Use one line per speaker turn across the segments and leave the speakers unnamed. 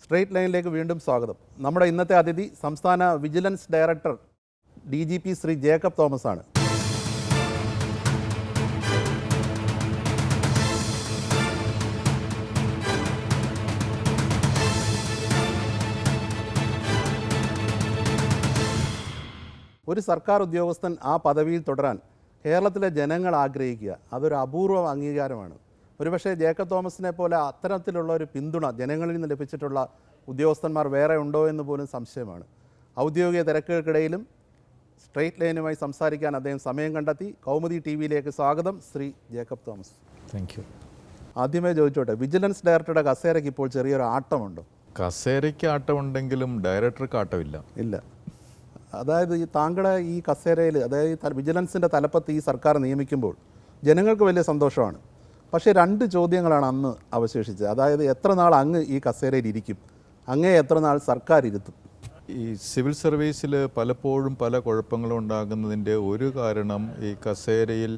Straight ലൈനിലേക്ക് വീണ്ടും സ്വാഗതം. നമ്മുടെ ഇന്നത്തെ അതിഥി സംസ്ഥാന vigilance director DGP Shri Jacob Thomas ആണ്. ഒരു സർക്കാർ ഉദ്യോഗസ്ഥൻ ആ പദവിയിൽ തുടരാൻ കേരളത്തിലെ ജനങ്ങൾ ആഗ്രഹിക്കുക, അതൊരു അപൂർവ അംഗീകാരമാണ്. ഒരുപക്ഷെ ജേക്കബ് തോമസിനെ പോലെ അത്തരത്തിലുള്ള ഒരു പിന്തുണ ജനങ്ങളിൽ നിന്ന് ലഭിച്ചിട്ടുള്ള ഉദ്യോഗസ്ഥന്മാർ വേറെ ഉണ്ടോ എന്ന് പോലും സംശയമാണ്. ഔദ്യോഗിക തിരക്കുകൾക്കിടയിലും സ്ട്രെയിറ്റ് ലൈനുമായി സംസാരിക്കാൻ അദ്ദേഹം സമയം കണ്ടെത്തി. കൗമുദി TV-യിലേക്ക് സ്വാഗതം Shri Jacob Thomas.
Thank you.
ആദ്യമേ ചോദിച്ചോട്ടെ, വിജിലൻസ് ഡയറക്ടറുടെ കസേരയ്ക്ക് ഇപ്പോൾ ചെറിയൊരു ആട്ടമുണ്ടോ?
കസേരയ്ക്ക് ആട്ടമുണ്ടെങ്കിലും ഡയറക്ടർക്ക് ആട്ടമില്ല.
ഇല്ല. അതായത് താങ്കളുടെ ഈ കസേരയിൽ, അതായത് വിജിലൻസിൻ്റെ തലപ്പത്ത് ഈ സർക്കാർ നിയമിക്കുമ്പോൾ ജനങ്ങൾക്ക് വലിയ സന്തോഷമാണ്. പക്ഷേ രണ്ട് ചോദ്യങ്ങളാണ് അന്ന് അവശേഷിച്ചത്. അതായത് എത്ര നാൾ അങ്ങ് ഈ കസേരയിൽ ഇരിക്കും, അങ്ങേ എത്ര നാൾ സർക്കാർ ഇരുത്തും?
ഈ സിവിൽ സർവീസിൽ പലപ്പോഴും പല കുഴപ്പങ്ങളും ഉണ്ടാകുന്നതിൻ്റെ ഒരു കാരണം ഈ കസേരയിൽ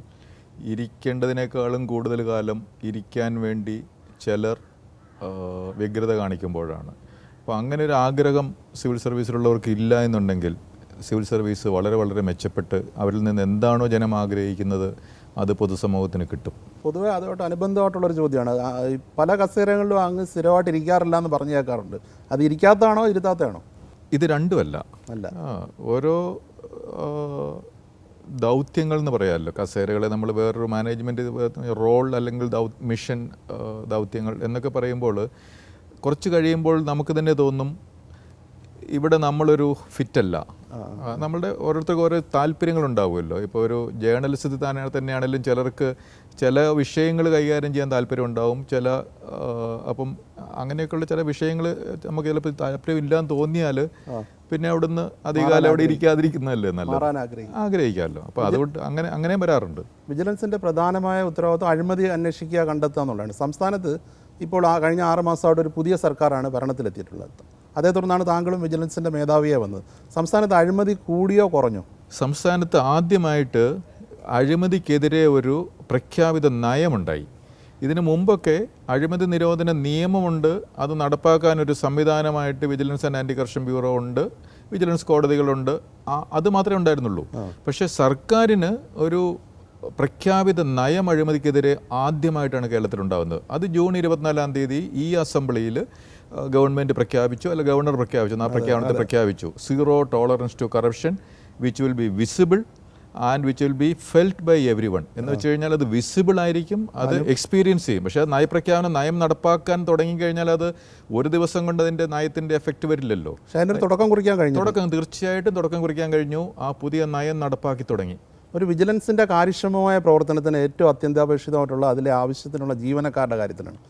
ഇരിക്കേണ്ടതിനേക്കാളും കൂടുതൽ കാലം ഇരിക്കാൻ വേണ്ടി ചിലർ വ്യഗ്രത കാണിക്കുമ്പോഴാണ്. അപ്പോൾ അങ്ങനെ ഒരു ആഗ്രഹം സിവിൽ സർവീസിലുള്ളവർക്ക് ഇല്ല എന്നുണ്ടെങ്കിൽ സിവിൽ സർവീസ് വളരെ വളരെ മെച്ചപ്പെട്ട് അവരിൽ നിന്ന് എന്താണോ ജനം ആഗ്രഹിക്കുന്നത് അത് പൊതുസമൂഹത്തിന് കിട്ടും.
പൊതുവെ അതുമായിട്ട് അനുബന്ധമായിട്ടുള്ളൊരു ചോദ്യമാണ്. പല കസേരകളിലും അങ്ങ് സ്ഥിരമായിട്ട് ഇരിക്കാറില്ല എന്ന് പറഞ്ഞു കേൾക്കാറുണ്ട്. അത് ഇരിക്കാത്തതാണോ ഇരുത്താത്തതാണോ?
ഇത് രണ്ടുമല്ല. ഓരോ ദൗത്യങ്ങൾ എന്ന് പറയാമല്ലോ, കസേരകളെ നമ്മൾ വേറൊരു മാനേജ്മെൻറ്റ് റോൾ അല്ലെങ്കിൽ മിഷൻ ദൗത്യങ്ങൾ എന്നൊക്കെ പറയുമ്പോൾ കുറച്ച് കഴിയുമ്പോൾ നമുക്ക് തന്നെ തോന്നും ഇവിടെ നമ്മളൊരു ഫിറ്റല്ല. നമ്മളുടെ ഓരോരുത്തർക്കും ഓരോ താല്പര്യങ്ങളുണ്ടാവുമല്ലോ. ഇപ്പോൾ ഒരു ജേർണലിസ്റ്റ് തന്നെയാണെങ്കിലും ചിലർക്ക് ചില വിഷയങ്ങൾ കൈകാര്യം ചെയ്യാൻ താല്പര്യം ഉണ്ടാവും. അപ്പം അങ്ങനെയൊക്കെയുള്ള ചില വിഷയങ്ങൾ നമുക്ക് ചിലപ്പോൾ താല്പര്യമില്ലാന്ന് തോന്നിയാൽ പിന്നെ അവിടുന്ന് അധികകാലം അവിടെ ഇരിക്കാതിരിക്കുന്നതല്ലേ നല്ലത്, ആഗ്രഹിക്കാമല്ലോ. അപ്പോൾ അതുകൊണ്ട് അങ്ങനെയും വരാറുണ്ട്.
വിജിലൻസിൻ്റെ പ്രധാനമായ ഉത്തരവാദിത്വം അഴിമതി അന്വേഷിക്കുക, കണ്ടെത്തുക എന്നുള്ളതാണ്. സംസ്ഥാനത്ത് ഇപ്പോൾ കഴിഞ്ഞ 6 മാസമായിട്ട് ഒരു പുതിയ സർക്കാരാണ് ഭരണത്തിലെത്തിയിട്ടുള്ളത്. അതേ തുടർന്നാണ് താങ്കളും വിജിലൻസിൻ്റെ മേധാവിയെ വന്നത്. സംസ്ഥാനത്ത് അഴിമതി കൂടിയോ കുറഞ്ഞോ?
സംസ്ഥാനത്ത് ആദ്യമായിട്ട് അഴിമതിക്കെതിരെ ഒരു പ്രഖ്യാപിത നയമുണ്ടായി. ഇതിനു മുമ്പൊക്കെ അഴിമതി നിരോധന നിയമമുണ്ട്, അത് നടപ്പാക്കാനൊരു സംവിധാനമായിട്ട് vigilance and anti corruption bureau ഉണ്ട്, വിജിലൻസ് കോടതികളുണ്ട്, അത് മാത്രമേ ഉണ്ടായിരുന്നുള്ളൂ. പക്ഷേ സർക്കാരിന് ഒരു പ്രഖ്യാപിത നയം അഴിമതിക്കെതിരെ ആദ്യമായിട്ടാണ് കേരളത്തിലുണ്ടാകുന്നത്. അത് ജൂൺ 24-ാം തീയതി ഈ അസംബ്ലിയിൽ ഗവൺമെൻറ് പ്രഖ്യാപിച്ചു, അല്ല ഗവർണർ പ്രഖ്യാപിച്ചു. ആ പ്രഖ്യാപനത്തെ പ്രഖ്യാപിച്ചു, 0 tolerance to corruption which will be visible and which will be felt by everyone. എന്ന് വെച്ച് കഴിഞ്ഞാൽ അത് വിസിബിൾ ആയിരിക്കും, അത് എക്സ്പീരിയൻസ് ചെയ്യും. പക്ഷേ നയം നടപ്പാക്കാൻ തുടങ്ങിക്കഴിഞ്ഞാൽ അത് ഒരു ദിവസം കൊണ്ട് അതിൻ്റെ നയത്തിൻ്റെ എഫക്റ്റ് വരില്ലല്ലോ. തീർച്ചയായിട്ടും തുടക്കം കുറിക്കാൻ കഴിഞ്ഞു. ആ പുതിയ നയം നടപ്പാക്കി തുടങ്ങി.
ഒരു വിജിലൻസിൻ്റെ കാര്യക്ഷമമായ പ്രവർത്തനത്തിന് ഏറ്റവും അത്യന്താപേക്ഷിതമായിട്ടുള്ള അതിലെ ആവശ്യത്തിനുള്ള ജീവനക്കാരുടെ കാര്യത്തിലാണ്.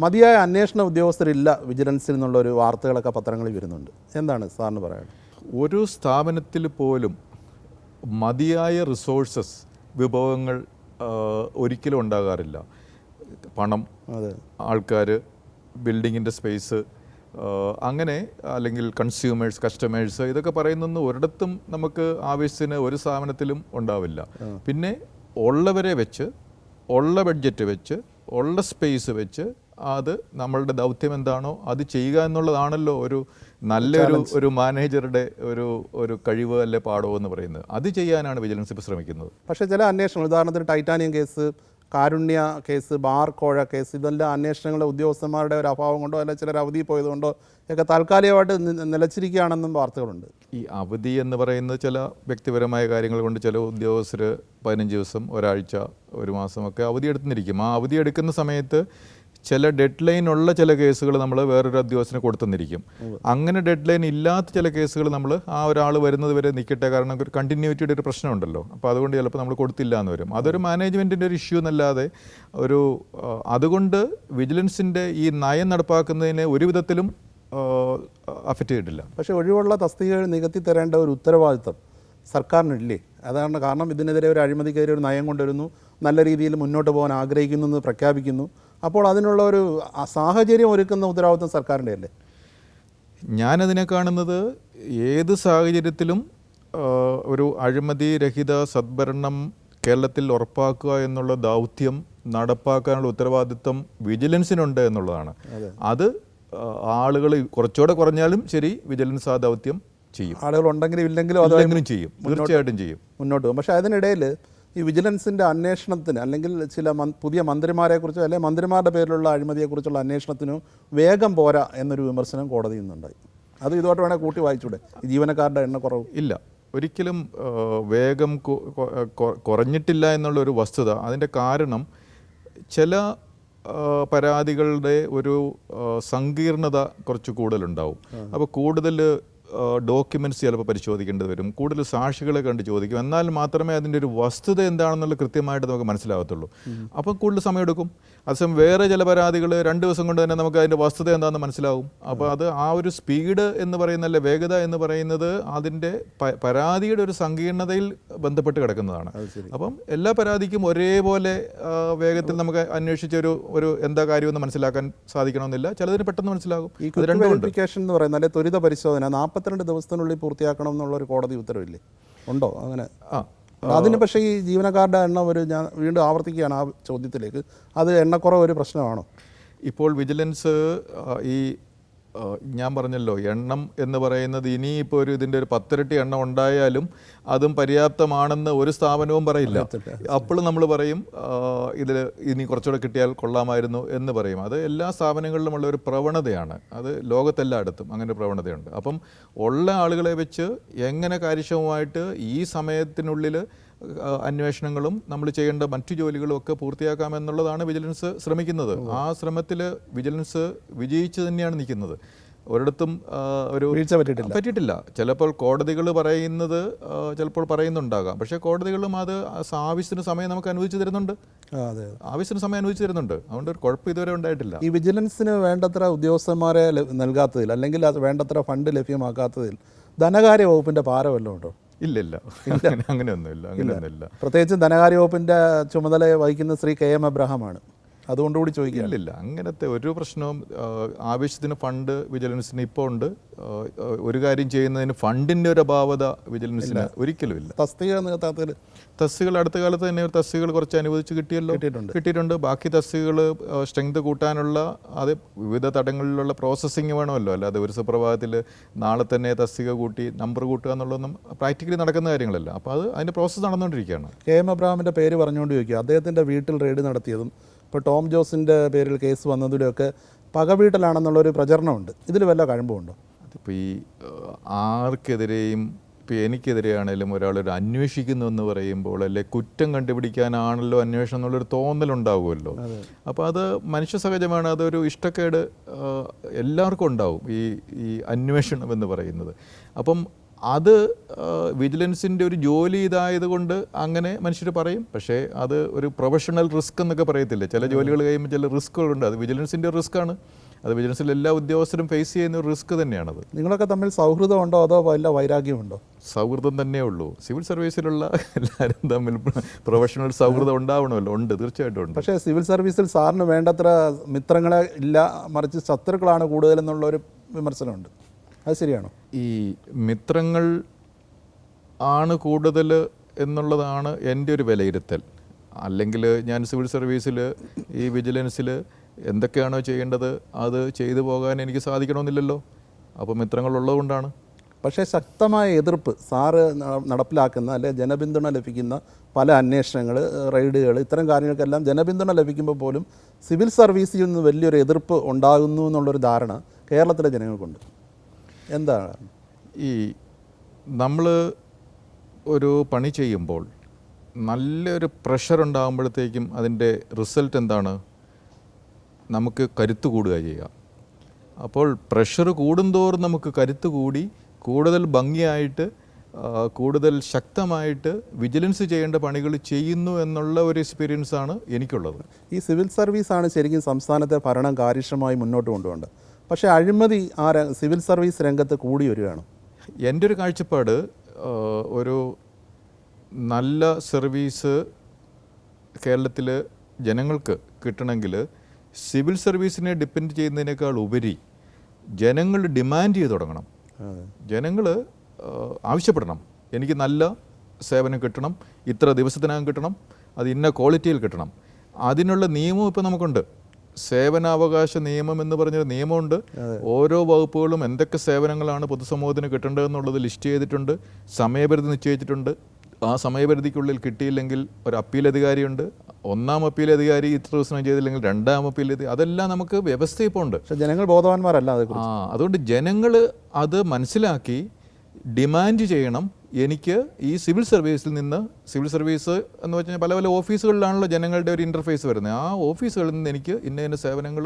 മതിയായ അന്വേഷണ ഉദ്യോഗസ്ഥരില്ല വിജിലൻസിൽ നിന്നുള്ളൊരു വാർത്തകളൊക്കെ പത്രങ്ങളിൽ വരുന്നുണ്ട്. എന്താണ് സാറിന് പറയാനുള്ളത്?
ഒരു സ്ഥാപനത്തിൽ പോലും മതിയായ റിസോഴ്സസ്, വിഭവങ്ങൾ ഒരിക്കലും ഉണ്ടാകാറില്ല. പണം, ആൾക്കാർ, ബിൽഡിങ്ങിൻ്റെ സ്പേസ്, അങ്ങനെ അല്ലെങ്കിൽ കസ്റ്റമേഴ്സ് ഇതൊക്കെ പറയുന്നൊന്നും ഒരിടത്തും നമുക്ക് ആവശ്യത്തിന് ഒരു സ്ഥാപനത്തിലും ഉണ്ടാവില്ല. പിന്നെ ഉള്ളവരെ വെച്ച്, ഉള്ള ബഡ്ജറ്റ് വെച്ച്, ഉള്ള സ്പേസ് വെച്ച് അത് നമ്മളുടെ ദൗത്യം എന്താണോ അത് ചെയ്യുക എന്നുള്ളതാണല്ലോ ഒരു മാനേജറുടെ ഒരു കഴിവ് അല്ലെ പാഠം എന്ന് പറയുന്നത്. അത് ചെയ്യാനാണ് വിജിലൻസ് ഇപ്പോൾ ശ്രമിക്കുന്നത്.
പക്ഷേ ചില അന്വേഷണങ്ങൾ, ഉദാഹരണത്തിന് ടൈറ്റാനിയം കേസ്, കാരുണ്യ കേസ്, ബാർ കോഴ കേസ്, ഇതെല്ലാം അന്വേഷണങ്ങളെ ഉദ്യോഗസ്ഥന്മാരുടെ ഒരു അഭാവം കൊണ്ടോ അല്ല ചിലർ അവധി പോയതുകൊണ്ടോ ഒക്കെ താൽക്കാലികമായിട്ട് നിലച്ചിരിക്കുകയാണെന്നും വാർത്തകളുണ്ട്.
ഈ അവധി എന്ന് പറയുന്നത് ചില വ്യക്തിപരമായ കാര്യങ്ങൾ കൊണ്ട് ചില ഉദ്യോഗസ്ഥർ 15 ദിവസം, ഒരാഴ്ച, ഒരു മാസമൊക്കെ അവധി എടുത്തിരിക്കും. ആ അവധി എടുക്കുന്ന സമയത്ത് ചില ഡെഡ് ലൈൻ ഉള്ള ചില കേസുകൾ നമ്മൾ വേറൊരു ഉദ്യോഗസ്ഥന് കൊടുത്തെന്നിരിക്കും. അങ്ങനെ ഡെഡ് ലൈൻ ഇല്ലാത്ത ചില കേസുകൾ നമ്മൾ ആ ഒരാൾ വരുന്നത് വരെ നിൽക്കട്ടെ, കാരണം ഒരു കണ്ടിന്യൂറ്റിയുടെ ഒരു പ്രശ്നമുണ്ടല്ലോ. അപ്പോൾ അതുകൊണ്ട് ചിലപ്പോൾ നമ്മൾ കൊടുത്തില്ല എന്ന് വരും. അതൊരു മാനേജ്മെൻറ്റിൻ്റെ ഒരു ഇഷ്യൂ എന്നല്ലാതെ അതുകൊണ്ട് വിജിലൻസിൻ്റെ ഈ നയം നടപ്പാക്കുന്നതിനെ ഒരു വിധത്തിലും അഫക്റ്റ് ചെയ്തിട്ടില്ല.
പക്ഷേ ഒഴിവുള്ള തസ്തികകൾ നികത്തി തരേണ്ട ഒരു ഉത്തരവാദിത്തം സർക്കാരിനില്ലേ? അതാണ് കാരണം. ഇതിനെതിരെ ഒരു അഴിമതിക്കെതിരെ ഒരു നയം കൊണ്ടുവരുന്നു, നല്ല രീതിയിൽ മുന്നോട്ട് പോകാൻ ആഗ്രഹിക്കുന്നു എന്ന് പ്രഖ്യാപിക്കുന്നു. അപ്പോൾ അതിനുള്ള ഒരു സാഹചര്യം ഒരുക്കുന്ന ഉത്തരവാദിത്വം സർക്കാരിൻ്റെ അല്ലേ?
ഞാനതിനെ കാണുന്നത് ഏത് സാഹചര്യത്തിലും ഒരു അഴിമതി രഹിത സദ്ഭരണം കേരളത്തിൽ ഉറപ്പാക്കുക എന്നുള്ള ദൗത്യം നടപ്പാക്കാനുള്ള ഉത്തരവാദിത്വം വിജിലൻസിനുണ്ട് എന്നുള്ളതാണ്. അത് ആളുകൾ കുറച്ചുകൂടെ കുറഞ്ഞാലും ശരി വിജിലൻസ് ആ ദൗത്യം ചെയ്യും.
ആളുകൾ ഉണ്ടെങ്കിലും ഇല്ലെങ്കിലും
അതെങ്കിലും ചെയ്യും, തീർച്ചയായിട്ടും ചെയ്യും,
മുന്നോട്ട് പോകും. പക്ഷേ അതിനിടയിൽ ഈ വിജിലൻസിൻ്റെ അന്വേഷണത്തിന് അല്ലെങ്കിൽ ചില പുതിയ മന്ത്രിമാരെക്കുറിച്ചോ അല്ലെങ്കിൽ മന്ത്രിമാരുടെ പേരിലുള്ള അഴിമതിയെക്കുറിച്ചുള്ള അന്വേഷണത്തിനും വേഗം പോരാ എന്നൊരു വിമർശനം കോടതിയിൽ നിന്നുണ്ടായി. അത് ഇതോട്ട് വേണേൽ കൂട്ടി വായിച്ചൂടെ? ഈ ജീവനക്കാരുടെ എണ്ണ കുറവ്
ഇല്ല, ഒരിക്കലും വേഗം കുറഞ്ഞിട്ടില്ല എന്നുള്ളൊരു വസ്തുത. അതിൻ്റെ കാരണം ചില പരാതികളുടെ ഒരു സങ്കീർണത കുറച്ച് കൂടുതലുണ്ടാവും. അപ്പോൾ കൂടുതൽ ഡോക്യുമെൻറ്റ്സ് ചിലപ്പോൾ പരിശോധിക്കേണ്ടി വരും, കൂടുതൽ സാക്ഷികളെ കണ്ട് ചോദിക്കും, എന്നാൽ മാത്രമേ അതിൻ്റെ ഒരു വസ്തുത എന്താണെന്നുള്ള കൃത്യമായിട്ട് നമുക്ക് മനസ്സിലാകത്തുള്ളൂ. അപ്പം കൂടുതൽ സമയമെടുക്കും. അതേസമയം വേറെ ചില പരാതികൾ 2 ദിവസം കൊണ്ട് തന്നെ നമുക്ക് അതിൻ്റെ വസ്തുത എന്താണെന്ന് മനസ്സിലാവും. അപ്പോൾ അത് ആ ഒരു സ്പീഡ് എന്ന് പറയുന്ന, അല്ലെ വേഗത എന്ന് പറയുന്നത് അതിൻ്റെ പരാതിയുടെ ഒരു സങ്കീർണതയിൽ ബന്ധപ്പെട്ട് കിടക്കുന്നതാണ്. അപ്പം എല്ലാ പരാതിക്കും ഒരേപോലെ വേഗത്തിൽ നമുക്ക് അന്വേഷിച്ച ഒരു എന്താ കാര്യമെന്ന് മനസ്സിലാക്കാൻ സാധിക്കണമെന്നില്ല. ചിലതിന് പെട്ടെന്ന് മനസ്സിലാകും.
ഈ വെരിഫിക്കേഷൻ എന്ന് പറയുന്നത് അല്ലെ ത്വരിത പരിശോധന 42 ദിവസത്തിനുള്ളിൽ പൂർത്തിയാക്കണം എന്നുള്ളൊരു കോടതി ഉത്തരവില്ലേ? ഉണ്ടോ അങ്ങനെ? അതിന് പക്ഷേ ഈ ജീവനക്കാരുടെ എണ്ണം ഞാൻ വീണ്ടും ആവർത്തിക്കുകയാണ് ആ ചോദ്യത്തിലേക്ക്, അത് എണ്ണക്കുറവ് ഒരു പ്രശ്നമാണോ?
ഇപ്പോൾ വിജിലൻസ് ഈ ഞാൻ പറഞ്ഞല്ലോ, എണ്ണം എന്ന് പറയുന്നത് ഇനിയിപ്പോൾ ഇതിൻ്റെ ഒരു 10 ഇരട്ടി എണ്ണം ഉണ്ടായാലും അതും പര്യാപ്തമാണെന്ന് ഒരു സ്ഥാപനവും പറയില്ല. അപ്പോഴും നമ്മൾ പറയും ഇതിൽ ഇനി കുറച്ചുകൂടെ കിട്ടിയാൽ കൊള്ളാമായിരുന്നു എന്ന് പറയും. അത് എല്ലാ സ്ഥാപനങ്ങളിലുമുള്ള ഒരു പ്രവണതയാണ്. അത് ലോകത്തെല്ലായിടത്തും അങ്ങനെ പ്രവണതയുണ്ട്. അപ്പം ഉള്ള ആളുകളെ വെച്ച് എങ്ങനെ കാര്യക്ഷമമായിട്ട് ഈ സമയത്തിനുള്ളിൽ അന്വേഷണങ്ങളും നമ്മൾ ചെയ്യേണ്ട മറ്റു ജോലികളും ഒക്കെ പൂർത്തിയാക്കാമെന്നുള്ളതാണ് വിജിലൻസ് ശ്രമിക്കുന്നത്. ആ ശ്രമത്തിൽ വിജിലൻസ് വിജയിച്ച് തന്നെയാണ് നിൽക്കുന്നത്. ഒരിടത്തും ഒരു വീഴ്ച പറ്റിയിട്ടില്ല. ചിലപ്പോൾ കോടതികൾ പറയുന്നത് ചിലപ്പോൾ പറയുന്നുണ്ടാകാം, പക്ഷേ കോടതികളും അത് ആവശ്യത്തിന് സമയം നമുക്ക് അനുവദിച്ചു തരുന്നുണ്ട്. ആവശ്യത്തിന് സമയം അനുവദിച്ചു തരുന്നുണ്ട്. അതുകൊണ്ട് ഒരു കുഴപ്പം ഇതുവരെ ഉണ്ടായിട്ടില്ല. ഈ
വിജിലൻസിന് വേണ്ടത്ര ഉദ്യോഗസ്ഥന്മാരെ നൽകാത്തതിൽ അല്ലെങ്കിൽ വേണ്ടത്ര ഫണ്ട് ലഭ്യമാക്കാത്തതിൽ ധനകാര്യ വകുപ്പിൻ്റെ പാര വല്ലതും ഉണ്ടോ?
ഇല്ല, അങ്ങനെയൊന്നുമില്ല.
പ്രത്യേകിച്ച് ധനകാര്യ വകുപ്പിൻ്റെ ചുമതല വഹിക്കുന്ന ശ്രീ KM എബ്രഹാമാണ്. അതുകൊണ്ടുകൂടി ചോദിക്കുക.
ഇല്ല, അങ്ങനത്തെ ഒരു പ്രശ്നവും. ആവശ്യത്തിന് ഫണ്ട് വിജിലൻസിന് ഇപ്പോൾ ഉണ്ട്. ഒരു കാര്യം ചെയ്യുന്നതിന് ഫണ്ടിൻ്റെ ഒരു അഭാവത വിജിലൻസിന് ഒരിക്കലും ഇല്ല. തസ്തികകൾ അടുത്ത കാലത്ത് തന്നെ തസ്തികകൾ കുറച്ച് അനുവദിച്ച് കിട്ടിയിട്ടുണ്ട്. ബാക്കി തസ്തികകൾ സ്ട്രെങ്ത് കൂട്ടാനുള്ള അത് വിവിധ തടങ്ങളിലുള്ള പ്രോസസ്സിങ് വേണമല്ലോ. അല്ലാതെ ഒരു സുപ്രഭാതത്തിൽ നാളെ തന്നെ തസ്തിക കൂട്ടി നമ്പർ കൂട്ടുക എന്നുള്ളതൊന്നും പ്രാക്ടിക്കലി നടക്കുന്ന കാര്യങ്ങളല്ല. അപ്പോൾ അതിൻ്റെ പ്രോസസ്സ് നടന്നുകൊണ്ടിരിക്കുകയാണ്.
KM എബ്രഹാമിൻ്റെ പേര് പറഞ്ഞുകൊണ്ട് ചോദിക്കുക, അദ്ദേഹത്തിൻ്റെ വീട്ടിൽ റെയ്ഡ് നടത്തിയതും ഇപ്പോൾ ടോം ജോസിൻ്റെ പേരിൽ കേസ് വന്നതിലൊക്കെ പകവീട്ടലാണെന്നുള്ളൊരു പ്രചരണമുണ്ട്. ഇതിൽ വല്ല കഴമ്പുണ്ടോ?
അതിപ്പോൾ ഈ ആർക്കെതിരെയും, ഇപ്പോൾ എനിക്കെതിരെയാണേലും ഒരാളൊരു അന്വേഷിക്കുന്നു എന്ന് പറയുമ്പോൾ അല്ലെ കുറ്റം കണ്ടുപിടിക്കാനാണല്ലോ അന്വേഷണം എന്നുള്ളൊരു തോന്നലുണ്ടാവുമല്ലോ. അപ്പോൾ അത് മനുഷ്യ സഹജമാണ്. അതൊരു ഇഷ്ടക്കേട് എല്ലാവർക്കും ഉണ്ടാവും ഈ അന്വേഷണം എന്ന് പറയുന്നത്. അപ്പം അത് വിജിലൻസിൻ്റെ ഒരു ജോലി ഇതായതുകൊണ്ട് അങ്ങനെ മനുഷ്യർ പറയും. പക്ഷേ അത് ഒരു പ്രൊഫഷണൽ റിസ്ക് എന്നൊക്കെ പറയത്തില്ലേ, ചില ജോലികൾ കഴിയുമ്പോൾ ചില റിസ്ക്കുകളുണ്ട്. അത് വിജിലൻസിൻ്റെ റിസ്ക്കാണ്. അത് വിജിലൻസിൽ എല്ലാ ഉദ്യോഗസ്ഥരും ഫേസ് ചെയ്യുന്ന ഒരു റിസ്ക് തന്നെയാണത്.
നിങ്ങളൊക്കെ തമ്മിൽ സൗഹൃദമുണ്ടോ അതോ വല്ല വൈരാഗ്യമുണ്ടോ?
സൗഹൃദം തന്നെയേ ഉള്ളൂ. സിവിൽ സർവീസിലുള്ള എല്ലാവരും തമ്മിൽ പ്രൊഫഷണൽ സൗഹൃദം ഉണ്ടാവണമല്ലോ. ഉണ്ട്, തീർച്ചയായിട്ടും ഉണ്ട്.
പക്ഷേ സിവിൽ സർവീസിൽ സാറിന് വേണ്ടത്ര മിത്രങ്ങളെ ഇല്ല, മറിച്ച് ശത്രുക്കളാണ് കൂടുതലെന്നുള്ളൊരു വിമർശനമുണ്ട്. അത് ശരിയാണോ?
ഈ മിത്രങ്ങൾ ആണ് കൂടുതൽ എന്നുള്ളതാണ് എൻ്റെ ഒരു വിലയിരുത്തൽ. അല്ലെങ്കിൽ ഞാൻ സിവിൽ സർവീസിൽ ഈ വിജിലൻസിൽ എന്തൊക്കെയാണോ ചെയ്യേണ്ടത് അത് ചെയ്തു പോകാൻ എനിക്ക് സാധിക്കണമെന്നില്ലല്ലോ. അപ്പോൾ മിത്രങ്ങളുള്ളതുകൊണ്ടാണ്.
പക്ഷേ ശക്തമായ എതിർപ്പ് സാറ് നടപ്പിലാക്കുന്ന അല്ലെങ്കിൽ ജനപിന്തുണ ലഭിക്കുന്ന പല അന്വേഷണങ്ങൾ, റെയ്ഡുകൾ, ഇത്തരം കാര്യങ്ങൾക്കെല്ലാം ജനപിന്തുണ ലഭിക്കുമ്പോൾ പോലും സിവിൽ സർവീസിൽ നിന്ന് വലിയൊരു എതിർപ്പ് ഉണ്ടാകുന്നു എന്നുള്ളൊരു ധാരണ കേരളത്തിലെ ജനങ്ങൾക്കുണ്ട്. എന്താണ്
ഈ നമ്മൾ ഒരു പണി ചെയ്യുമ്പോൾ നല്ലൊരു പ്രഷർ ഉണ്ടാകുമ്പോഴത്തേക്കും അതിൻ്റെ റിസൾട്ട് എന്താണ്? നമുക്ക് കരുത്ത് കൂടുക ചെയ്യുക. അപ്പോൾ പ്രഷർ കൂടുന്തോറും നമുക്ക് കരുത്ത് കൂടി കൂടുതൽ ഭംഗിയായിട്ട് കൂടുതൽ ശക്തമായിട്ട് വിജിലൻസ് ചെയ്യേണ്ട പണികൾ ചെയ്യുന്നു എന്നുള്ള ഒരു എക്സ്പീരിയൻസാണ് എനിക്കുള്ളത്.
ഈ സിവിൽ സർവീസാണ് ശരിക്കും സംസ്ഥാനത്തെ ഭരണം കാര്യക്ഷമമായി മുന്നോട്ട് കൊണ്ടുപോകേണ്ടത്. പക്ഷേ അഴിമതി സിവിൽ സർവീസ് രംഗത്ത് കൂടി വരികയാണ്.
എൻ്റെ ഒരു കാഴ്ചപ്പാട്, ഒരു നല്ല സർവീസ് കേരളത്തിൽ ജനങ്ങൾക്ക് കിട്ടണമെങ്കിൽ സിവിൽ സർവീസിനെ ഡിപ്പെൻഡ് ചെയ്യുന്നതിനേക്കാൾ ഉപരി ജനങ്ങൾ ഡിമാൻഡ് ചെയ്ത് തുടങ്ങണം. ജനങ്ങൾ ആവശ്യപ്പെടണം, എനിക്ക് നല്ല സേവനം കിട്ടണം, ഇത്ര ദിവസത്തിനകം കിട്ടണം, അത് ഇന്ന ക്വാളിറ്റിയിൽ കിട്ടണം. അതിനുള്ള നിയമം ഇപ്പോൾ നമുക്കുണ്ട്. സേവനാവകാശ നിയമം എന്ന് പറഞ്ഞൊരു നിയമമുണ്ട്. ഓരോ വകുപ്പുകളും എന്തൊക്കെ സേവനങ്ങളാണ് പൊതുസമൂഹത്തിന് കിട്ടേണ്ടതെന്നുള്ളത് ലിസ്റ്റ് ചെയ്തിട്ടുണ്ട്, സമയപരിധി നിശ്ചയിച്ചിട്ടുണ്ട്. ആ സമയപരിധിക്കുള്ളിൽ കിട്ടിയില്ലെങ്കിൽ ഒരു അപ്പീൽ അധികാരിയുണ്ട്. ഒന്നാം അപ്പീൽ അധികാരി ഇത്ര ദിവസം ചെയ്തില്ലെങ്കിൽ രണ്ടാം അപ്പീൽ അതെല്ലാം നമുക്ക് വ്യവസ്ഥ ഇപ്പോൾ ഉണ്ട്.
പക്ഷേ ജനങ്ങൾ ബോധവാന്മാരല്ല അതേക്കുറിച്ച്.
അതുകൊണ്ട് ജനങ്ങൾ അത് മനസ്സിലാക്കി ഡിമാൻഡ് ചെയ്യണം. എനിക്ക് ഈ സിവിൽ സർവീസിൽ നിന്ന്, സിവിൽ സർവീസ് എന്ന് വെച്ച് കഴിഞ്ഞാൽ പല പല ഓഫീസുകളിലാണല്ലോ ജനങ്ങളുടെ ഒരു ഇൻ്റർഫേസ് വരുന്നത്. ആ ഓഫീസുകളിൽ നിന്ന് എനിക്ക് ഇന്ന ഇന്ന സേവനങ്ങൾ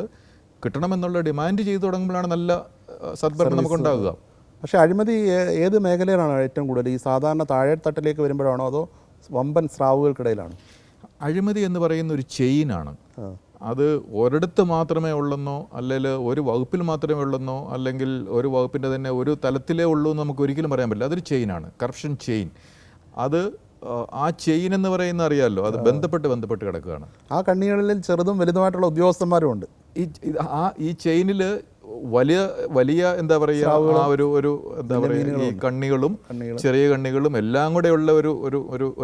കിട്ടണമെന്നുള്ള ഡിമാൻഡ് ചെയ്തു തുടങ്ങുമ്പോഴാണ് നല്ല സദ്ഭരണം നമുക്കുണ്ടാകുക.
പക്ഷേ അഴിമതി ഏത് മേഖലയിലാണ് ഏറ്റവും കൂടുതൽ? ഈ സാധാരണ താഴെത്തട്ടിലേക്ക് വരുമ്പോഴാണോ അതോ വമ്പൻ സ്രാവുകൾക്കിടയിലാണ്?
അഴിമതി എന്ന് പറയുന്ന ഒരു ചെയിനാണ്. അത് ഒരിടത്ത് മാത്രമേ ഉള്ളെന്നോ അല്ലെങ്കിൽ ഒരു വകുപ്പിൽ മാത്രമേ ഉള്ളെന്നോ അല്ലെങ്കിൽ ഒരു വകുപ്പിൻ്റെ തന്നെ ഒരു തലത്തിലേ ഉള്ളൂ എന്ന് നമുക്ക് ഒരിക്കലും പറയാൻ പറ്റില്ല. അതൊരു ചെയിനാണ്, കറപ്ഷൻ ചെയിൻ. അത് ആ ചെയിൻ എന്ന് പറയുന്ന അറിയാമല്ലോ, അത് ബന്ധപ്പെട്ട് കിടക്കുകയാണ്.
ആ കണ്ണികളിൽ ചെറുതും വലുതുമായിട്ടുള്ള ഉദ്യോഗസ്ഥന്മാരും ഉണ്ട്.
ഈ ചെയിനിൽ വലിയ എന്താ പറയുക, ആ ഒരു എന്താ പറയുക, ഈ കണ്ണികളും ചെറിയ കണ്ണികളും എല്ലാം കൂടെ ഉള്ള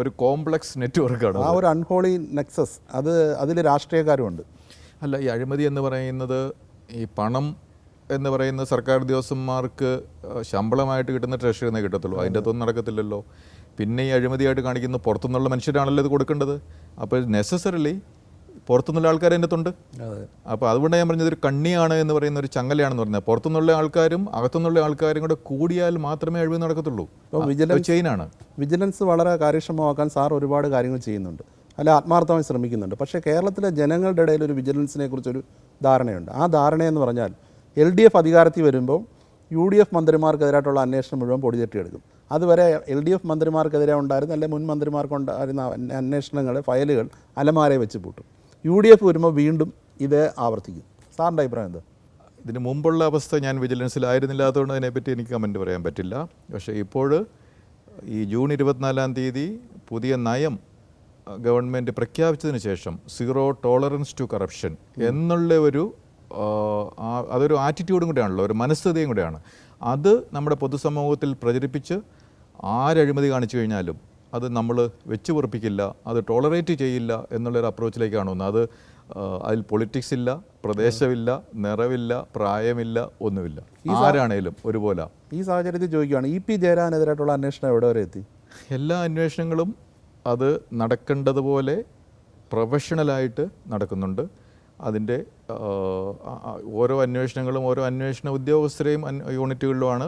ഒരു കോംപ്ലക്സ് നെറ്റ്വർക്കാണ്.
ആ ഒരു അൺഹോളി നെക്സസ്, അതിൽ രാഷ്ട്രീയക്കാരുമുണ്ട്.
അല്ല, ഈ അഴിമതി എന്ന് പറയുന്നത് ഈ പണം എന്ന് പറയുന്ന സർക്കാർ ഉദ്യോഗസ്ഥന്മാർക്ക് ശമ്പളമായിട്ട് കിട്ടുന്ന ട്രഷറിയിൽ നിന്ന് കിട്ടത്തുള്ളൂ. അതിൻ്റെ അകത്തൊന്നും നടക്കത്തില്ലല്ലോ. പിന്നെ ഈ അഴിമതിയായിട്ട് കാണിക്കുന്ന പുറത്തുനിന്നുള്ള മനുഷ്യരാണല്ലോ ഇത് കൊടുക്കേണ്ടത്. അപ്പോൾ നെസസറിലി പുറത്തുനിന്നുള്ള ആൾക്കാർ അതിൻ്റെ അകത്തുണ്ട്. അപ്പോൾ അതുകൊണ്ട് ഞാൻ പറഞ്ഞത് ഒരു കണ്ണിയാണ് എന്ന് പറയുന്ന ഒരു ചങ്ങലയാണെന്ന് പറഞ്ഞത്. പുറത്തുനിന്നുള്ള ആൾക്കാരും അകത്തുനിന്നുള്ള ആൾക്കാരും കൂടെ കൂടിയാൽ മാത്രമേ അഴിമതി നടക്കത്തുള്ളൂ. ചെയിനാണ്.
വിജിലൻസ് വളരെ കാര്യക്ഷമമാക്കാൻ സാർ ഒരുപാട് കാര്യങ്ങൾ ചെയ്യുന്നുണ്ട്, അല്ല ആത്മാർത്ഥമായി ശ്രമിക്കുന്നുണ്ട്. പക്ഷേ കേരളത്തിലെ ജനങ്ങളുടെ ഇടയിൽ ഒരു വിജിലൻസിനെ കുറിച്ചൊരു ധാരണയുണ്ട്. ആ ധാരണയെന്ന് പറഞ്ഞാൽ LDF അധികാരത്തിൽ വരുമ്പോൾ UDF മന്ത്രിമാർക്കെതിരായിട്ടുള്ള അന്വേഷണം മുഴുവൻ പൊടിതട്ടിയെടുക്കും. അതുവരെ LDF മന്ത്രിമാർക്കെതിരെ ഉണ്ടായിരുന്ന അല്ലെങ്കിൽ മുൻ മന്ത്രിമാർക്കുണ്ടായിരുന്ന അന്വേഷണങ്ങൾ, ഫയലുകൾ അലമാരയെ വെച്ച് പൂട്ടും. UDF വരുമ്പോൾ വീണ്ടും ഇത് ആവർത്തിക്കും. സാറിൻ്റെ അഭിപ്രായം എന്താ?
ഇതിന് മുമ്പുള്ള അവസ്ഥ ഞാൻ വിജിലൻസിലായിരുന്നില്ലാത്തതുകൊണ്ട് അതിനെപ്പറ്റി എനിക്ക് കമൻറ്റ് പറയാൻ പറ്റില്ല. പക്ഷേ ഇപ്പോൾ ഈ ജൂൺ 24-ാം തീയതി പുതിയ നയം ഗവൺമെൻറ് പ്രഖ്യാപിച്ചതിന് ശേഷം സീറോ ടോളറൻസ് ടു കറപ്ഷൻ എന്നുള്ള അതൊരു ആറ്റിറ്റ്യൂഡും കൂടെയാണല്ലോ, ഒരു മനസ്ഥിതിയും കൂടെയാണ്. അത് നമ്മുടെ പൊതുസമൂഹത്തിൽ പ്രചരിപ്പിച്ച് ആരഴിമതി കാണിച്ചു കഴിഞ്ഞാലും അത് നമ്മൾ വെച്ച് പൊറുപ്പിക്കില്ല, അത് ടോളറേറ്റ് ചെയ്യില്ല എന്നുള്ളൊരു അപ്രോച്ചിലേക്കാണ് വന്നത്. അത് അതിൽ പൊളിറ്റിക്സ് ഇല്ല, പ്രദേശമില്ല, നിറവില്ല, പ്രായമില്ല, ഒന്നുമില്ല, ആരാണേലും ഒരുപോലെ.
ഈ സാഹചര്യത്തിൽ ചോദിക്കുകയാണ്, EP ജയരാജനെതിരായിട്ടുള്ള അന്വേഷണം എവിടെ വരെ എത്തി?
എല്ലാ അന്വേഷണങ്ങളും അത് നടക്കേണ്ടതുപോലെ പ്രൊഫഷണലായിട്ട് നടക്കുന്നുണ്ട്. അതിൻ്റെ ഓരോ അന്വേഷണങ്ങളും ഓരോ അന്വേഷണ ഉദ്യോഗസ്ഥരെയും യൂണിറ്റുകളിലുമാണ്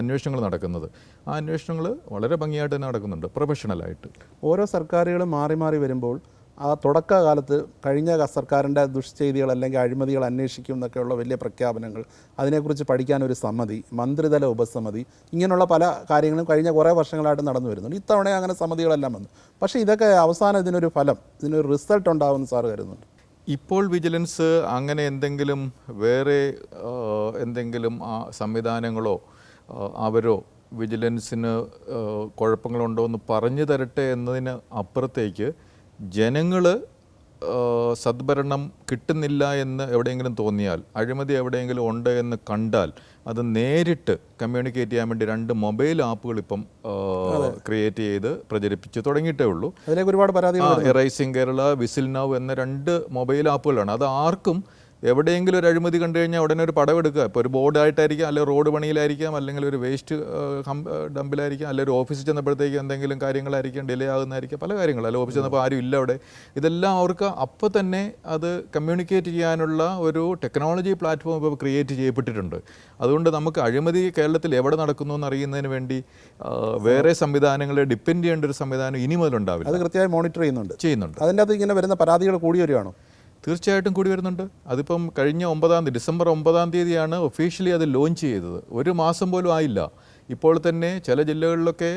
അന്വേഷണങ്ങൾ നടക്കുന്നത്. ആ അന്വേഷണങ്ങൾ വളരെ ഭംഗിയായിട്ട് തന്നെ നടക്കുന്നുണ്ട്, പ്രൊഫഷണലായിട്ട്.
ഓരോ സർക്കാരുകളും മാറി മാറി വരുമ്പോൾ ആ തുടക്കകാലത്ത് കഴിഞ്ഞ സർക്കാരിൻ്റെ ദുഷ്ചെയ്തികൾ അല്ലെങ്കിൽ അഴിമതികൾ അന്വേഷിക്കും എന്നൊക്കെയുള്ള വലിയ പ്രഖ്യാപനങ്ങൾ, അതിനെക്കുറിച്ച് പഠിക്കാൻ ഒരു സമിതി, മന്ത്രിതല ഉപസമിതി, ഇങ്ങനെയുള്ള പല കാര്യങ്ങളും കഴിഞ്ഞ കുറേ വർഷങ്ങളായിട്ട് നടന്നു വരുന്നുണ്ട്. ഇത്തവണ അങ്ങനെ സമിതികളെല്ലാം വന്നു. പക്ഷേ ഇതൊക്കെ അവസാനം ഇതിനൊരു ഫലം, ഇതിനൊരു റിസൾട്ട് ഉണ്ടാവുമെന്ന് സാർ കരുതുന്നുണ്ട്?
ഇപ്പോൾ വിജിലൻസ് അങ്ങനെ എന്തെങ്കിലും വേറെ എന്തെങ്കിലും സംവിധാനങ്ങളോ അവരോ വിജിലൻസിന് കുഴപ്പങ്ങളുണ്ടോ എന്ന് പറഞ്ഞു തരട്ടെ എന്നതിന് അപ്പുറത്തേക്ക് ജനങ്ങൾ സദ്ഭരണം കിട്ടുന്നില്ല എന്ന് എവിടെയെങ്കിലും തോന്നിയാൽ, അഴിമതി എവിടെയെങ്കിലും ഉണ്ട് എന്ന് കണ്ടാൽ അത് നേരിട്ട് കമ്മ്യൂണിക്കേറ്റ് ചെയ്യാൻ വേണ്ടി 2 മൊബൈൽ ആപ്പുകൾ ഇപ്പം ക്രിയേറ്റ് ചെയ്ത് പ്രചരിപ്പിച്ച് തുടങ്ങിയിട്ടേ ഉള്ളൂ.
അതിലേക്ക് ഒരുപാട് പരാതികൾ.
എറൈസിംഗ് കേരള, വിസിൽ നൗ എന്ന 2 മൊബൈൽ ആപ്പുകളാണ്. അത് ആർക്കും എവിടെയെങ്കിലും ഒരു അഴിമതി കണ്ടു കഴിഞ്ഞാൽ ഉടനെ ഒരു പടമെടുക്കുക. ഇപ്പോൾ ഒരു ബോർഡായിട്ടായിരിക്കാം, അല്ലെങ്കിൽ റോഡ് പണിയിലായിരിക്കാം, അല്ലെങ്കിൽ ഒരു വേസ്റ്റ് ഡമ്പിലായിരിക്കാം, അല്ലെങ്കിൽ ഒരു ഓഫീസിൽ ചെന്നപ്പോഴത്തേക്ക് എന്തെങ്കിലും കാര്യങ്ങളായിരിക്കാം, ഡിലേ ആകുന്നതായിരിക്കാം, പല കാര്യങ്ങൾ. അല്ലെങ്കിൽ ഓഫീസിൽ ചെന്നപ്പോൾ ആരും ഇല്ല അവിടെ. ഇതെല്ലാം അവർക്ക് അപ്പോൾ തന്നെ അത് കമ്മ്യൂണിക്കേറ്റ് ചെയ്യാനുള്ള ഒരു ടെക്നോളജി പ്ലാറ്റ്ഫോം ഇപ്പോൾ ക്രിയേറ്റ് ചെയ്യപ്പെട്ടിട്ടുണ്ട്. അതുകൊണ്ട് നമുക്ക് അഴിമതി കേരളത്തിൽ എവിടെ നടക്കുന്നു എന്ന് അറിയുന്നതിന് വേണ്ടി വേറെ സംവിധാനങ്ങളെ ഡിപ്പെൻഡ് ചെയ്യേണ്ട ഒരു സംവിധാനം ഇനി മുതലുണ്ടാവില്ല.
അത് കൃത്യമായി മോണിറ്റർ ചെയ്യുന്നുണ്ട്. അതിൻ്റെ അകത്ത് ഇങ്ങനെ വരുന്ന പരാതികൾ കൂടി വരികയാണോ?
തീർച്ചയായിട്ടും കൂടി വരുന്നുണ്ട്. അതിപ്പം കഴിഞ്ഞ ഡിസംബർ 9-ാം തീയതിയാണ് ഒഫീഷ്യലി അത് ലോഞ്ച് ചെയ്തത്. 1 മാസം പോലും ആയില്ല. ഇപ്പോൾ തന്നെ ചില ജില്ലകളിലൊക്കെ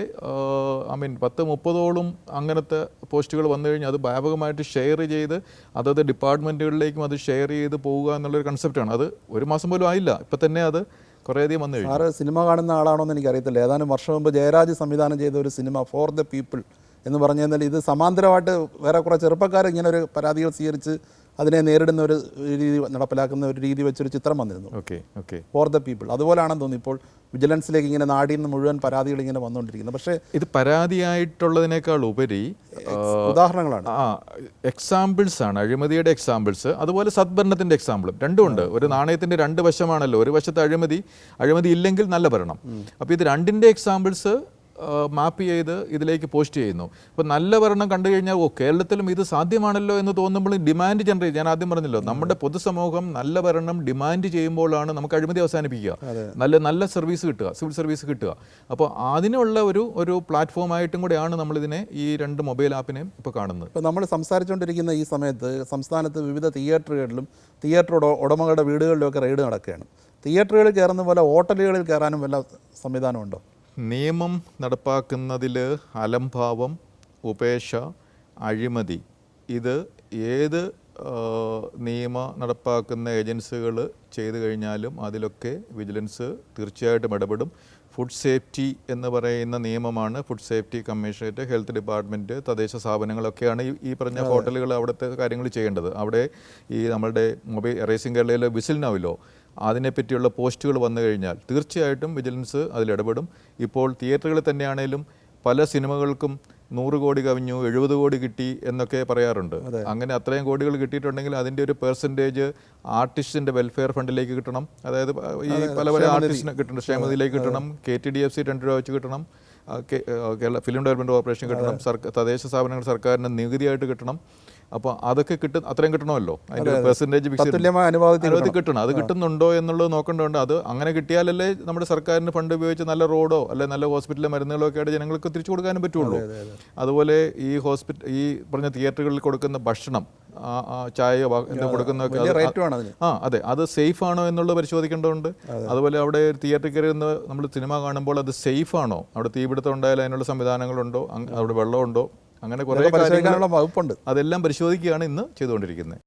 10-30ഓളം അങ്ങനത്തെ പോസ്റ്റുകൾ വന്നു കഴിഞ്ഞാൽ അത് വ്യാപകമായിട്ട് ഷെയർ ചെയ്ത് അതത് ഡിപ്പാർട്ട്മെൻറ്റുകളിലേക്കും അത് ഷെയർ ചെയ്ത് പോവുക എന്നുള്ളൊരു കൺസെപ്റ്റാണ്. അത് 1 മാസം പോലും ആയില്ല, ഇപ്പം തന്നെ അത് കുറേയധികം വന്നു കഴിഞ്ഞു.
സാറ് സിനിമ കാണുന്ന ആളാണോ എന്ന് എനിക്കറിയത്തില്ല. ഏതാനും വർഷം മുമ്പ് ജയരാജ് സംവിധാനം ചെയ്ത ഒരു സിനിമ ഫോർ ദ പീപ്പിൾ എന്ന് പറഞ്ഞു കഴിഞ്ഞാൽ ഇത് സമാന്തരമായിട്ട് വേറെ കുറേ ചെറുപ്പക്കാർ ഇങ്ങനെ ഒരു പരാതികൾ സ്വീകരിച്ച് അതിനെ നേരിടുന്ന ഒരു രീതി നടപ്പിലാക്കുന്ന ഒരു രീതി വെച്ചൊരു ചിത്രം വന്നിരുന്നു
okay okay
for the people. അതുപോലാണെന്ന് തോന്നുന്നു ഇപ്പോൾ വിജിലൻസിലേക്ക് ഇങ്ങനെ നാടിൽ നിന്ന് മുഴുവൻ പരാതികൾ ഇങ്ങനെ വന്നുകൊണ്ടിരിക്കുന്നത്. പക്ഷേ
ഇത് പരാതിയായിട്ടുള്ളതിനേക്കാൾ ഉപരി
ഉദാഹരണങ്ങളാണ്,
എക്സാമ്പിൾസ് ആണ്, അഴിമതിയുടെ എക്സാമ്പിൾസ്, അതുപോലെ സദ്ഭരണത്തിൻ്റെ എക്സാമ്പിളും രണ്ടുമുണ്ട്. ഒരു നാണയത്തിൻ്റെ രണ്ട് വശമാണല്ലോ. ഒരു വശത്ത് അഴിമതി ഇല്ലെങ്കിൽ നല്ല ഭരണം. അപ്പോൾ ഇത് രണ്ടിൻ്റെ എക്സാമ്പിൾസ് മാപ്പ് ചെയ്ത് ഇതിലേക്ക് പോസ്റ്റ് ചെയ്യുന്നു. അപ്പോൾ നല്ല ഭരണം കണ്ടു കഴിഞ്ഞാൽ കേരളത്തിലും ഇത് സാധ്യമാണല്ലോ എന്ന് തോന്നുമ്പോൾ ഡിമാൻഡ് ജനറേറ്റ്, ഞാൻ ആദ്യം പറഞ്ഞല്ലോ, നമ്മുടെ പൊതുസമൂഹം നല്ല ഭരണം ഡിമാൻഡ് ചെയ്യുമ്പോഴാണ് നമുക്ക് അഴിമതി അവസാനിപ്പിക്കുക, നല്ല സർവീസ് കിട്ടുക, സിവിൽ സർവീസ് കിട്ടുക. അപ്പോൾ അതിനുള്ള ഒരു പ്ലാറ്റ്ഫോമായിട്ടും കൂടെയാണ് നമ്മളിതിനെ ഈ രണ്ട് മൊബൈൽ ആപ്പിനെയും ഇപ്പോൾ കാണുന്നത്.
ഇപ്പോൾ നമ്മൾ സംസാരിച്ചുകൊണ്ടിരിക്കുന്ന ഈ സമയത്ത് സംസ്ഥാനത്ത് വിവിധ തിയേറ്ററുകളിലും തിയേറ്റർ ഉടമകളുടെ വീടുകളിലുമൊക്കെ റെയ്ഡ് നടക്കുകയാണ്. തിയേറ്ററുകളിൽ കയറുന്ന പോലെ ഹോട്ടലുകളിൽ കയറാനും വല്ല സംവിധാനമുണ്ടോ?
നിയമം നടപ്പാക്കുന്നതിൽ അലംഭാവം, ഉപേക്ഷ, അഴിമതി, ഇത് ഏത് നിയമ നടപ്പാക്കുന്ന ഏജൻസികൾ ചെയ്തു കഴിഞ്ഞാലും അതിലൊക്കെ വിജിലൻസ് തീർച്ചയായിട്ടും ഇടപെടും. ഫുഡ് സേഫ്റ്റി എന്ന് പറയുന്ന നിയമമാണ് food safety commissionerate, health department, തദ്ദേശ സ്ഥാപനങ്ങളൊക്കെയാണ് ഈ പറഞ്ഞ ഹോട്ടലുകൾ അവിടുത്തെ കാര്യങ്ങൾ ചെയ്യേണ്ടത്. അവിടെ ഈ നമ്മളുടെ മൊബൈൽ റേസിംഗ് കേരളയിലെ വിസിൽ നൗലോ അതിനെപ്പറ്റിയുള്ള പോസ്റ്റുകൾ വന്നു കഴിഞ്ഞാൽ തീർച്ചയായിട്ടും വിജിലൻസ് അതിലിടപെടും. ഇപ്പോൾ തിയേറ്ററുകളിൽ തന്നെയാണേലും പല സിനിമകൾക്കും 100 കോടി കവിഞ്ഞു, 70 കോടി കിട്ടി എന്നൊക്കെ പറയാറുണ്ട്. അങ്ങനെ അത്രയും കോടികൾ കിട്ടിയിട്ടുണ്ടെങ്കിൽ അതിൻ്റെ ഒരു പെർസെൻറ്റേജ് ആർട്ടിസ്റ്റിൻ്റെ വെൽഫെയർ ഫണ്ടിലേക്ക് കിട്ടണം. അതായത് ഈ പല ആർട്ടിസ്റ്റിനെ കിട്ടണം, ക്ഷേമനിധിയിലേക്ക് കിട്ടണം, KTDFC 2 രൂപ വെച്ച് കിട്ടണം, കേരള ഫിലിം ഡെവലപ്മെൻറ്റ് കോർപ്പറേഷൻ കിട്ടണം, തദ്ദേശ സ്ഥാപനങ്ങൾ സർക്കാരിന് നികുതിയായിട്ട് കിട്ടണം. അപ്പോൾ അതൊക്കെ അത്രയും കിട്ടണമല്ലോ, അതിൻ്റെ പെർസെൻറ്റേജ് അനുമതി കിട്ടണം. അത് കിട്ടുന്നുണ്ടോ എന്നുള്ളത് നോക്കേണ്ടതുണ്ട്. അത് അങ്ങനെ കിട്ടിയാലല്ലേ നമ്മുടെ സർക്കാരിന് ഫണ്ട് ഉപയോഗിച്ച് നല്ല റോഡോ അല്ലെ നല്ല ഹോസ്പിറ്റലിലെ മരുന്നുകളോ ഒക്കെ ആയിട്ട് ജനങ്ങൾക്ക് തിരിച്ചു കൊടുക്കാനും പറ്റുള്ളൂ. അതുപോലെ ഈ പറഞ്ഞ തിയേറ്ററുകളിൽ കൊടുക്കുന്ന ഭക്ഷണം, ചായ എന്താ കൊടുക്കുന്നതൊക്കെ അതെ, അത് സേഫ് ആണോ എന്നുള്ളത് പരിശോധിക്കേണ്ടതുണ്ട്. അതുപോലെ അവിടെ തിയേറ്ററിൽ കയറി നമ്മൾ സിനിമ കാണുമ്പോൾ അത് സേഫ് ആണോ, അവിടെ തീപിടുത്തം ഉണ്ടായാലും അതിനുള്ള സംവിധാനങ്ങളുണ്ടോ, അവിടെ വെള്ളമുണ്ടോ, അങ്ങനെ കുറേ കാര്യങ്ങളുള്ള വകുപ്പുണ്ട്. അതെല്ലാം പരിശോധിക്കുകയാണ് ഇന്ന് ചെയ്തുകൊണ്ടിരിക്കുന്നത്.